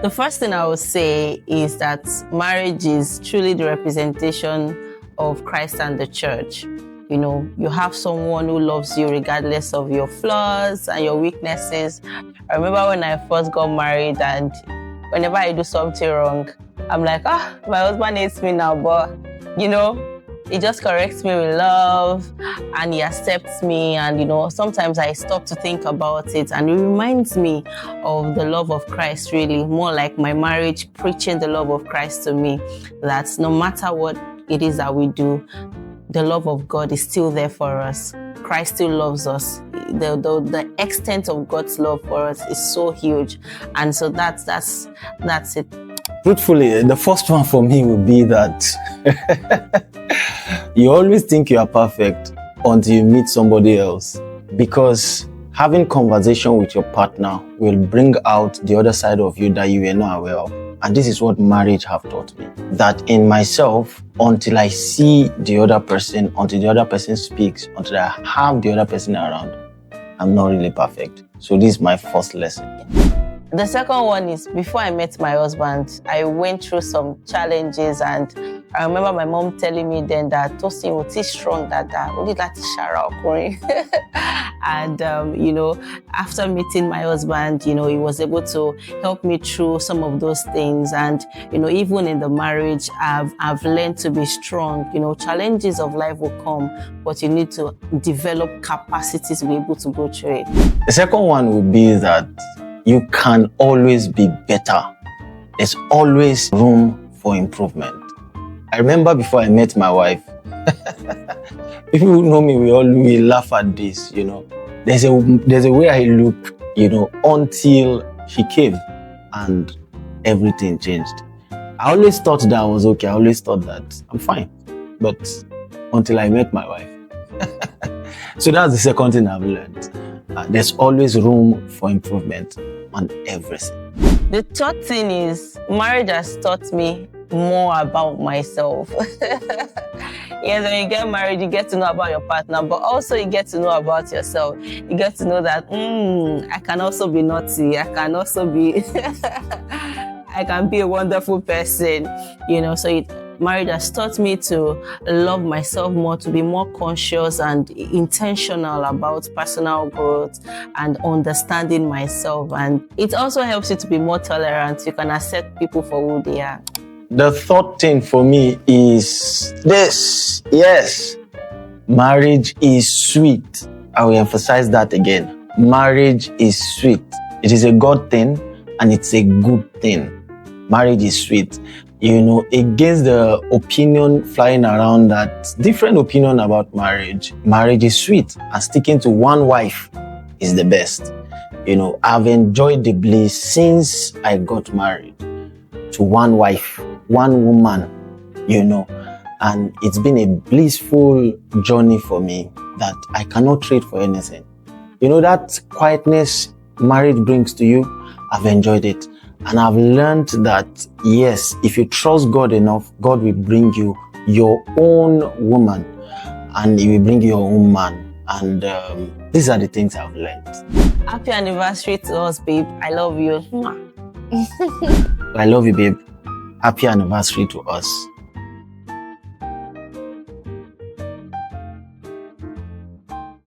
The first thing I would say is that marriage is truly the representation of Christ and the church. You know, you have someone who loves you regardless of your flaws and your weaknesses. I remember when I first got married, and whenever I do something wrong, I'm like, my husband hates me now, but you know, he just corrects me with love and he accepts me. And, you know, sometimes I stop to think about it, and it reminds me of the love of Christ, really, more like my marriage preaching the love of Christ to me, that no matter what it is that we do, the love of God is still there for us. Christ still loves us. The extent of God's love for us is so huge. And so that's it. Truthfully, the first one for me would be that you always think you are perfect until you meet somebody else, because having conversation with your partner will bring out the other side of you that you were not aware of. And this is what marriage have taught me, that in myself, until I see the other person, until the other person speaks, until I have the other person around, I'm not really perfect. So this is my first lesson. The second one is, before I met my husband, I went through some challenges, and I remember my mom telling me then that Tosin was too strong, that only that Shara occurring. And, you know, after meeting my husband, you know, he was able to help me through some of those things. And, you know, even in the marriage, I've learned to be strong. You know, challenges of life will come, but you need to develop capacities to be able to go through it. The second one would be that you can always be better. There's always room for improvement. I remember before I met my wife, people who know me, we laugh at this, you know. There's a way I look, you know, until she came and everything changed. I always thought that I was okay. I always thought that I'm fine. But until I met my wife. So that's the second thing I've learned. There's always room for improvement on everything. The third thing is, marriage has taught me more about myself. Yes, when you get married, you get to know about your partner, but also you get to know about yourself. You get to know that, I can also be naughty. I can also be, I can be a wonderful person, you know. So marriage has taught me to love myself more, to be more conscious and intentional about personal growth and understanding myself. And it also helps you to be more tolerant. You can accept people for who they are. The third thing for me is this. Yes, marriage is sweet. I will emphasize that again. Marriage is sweet. It is a God thing and it's a good thing. Marriage is sweet. You know, against the opinion flying around, that different opinion about marriage is sweet, and sticking to one wife is the best. You know, I've enjoyed the bliss since I got married to one wife, one woman, you know, and it's been a blissful journey for me that I cannot trade for anything. You know, that quietness marriage brings to you, I've enjoyed it. And I've learned that, yes, if you trust God enough, God will bring you your own woman and He will bring you your own man. And these are the things I've learned. Happy anniversary to us, babe. I love you. I love you, babe. Happy anniversary to us.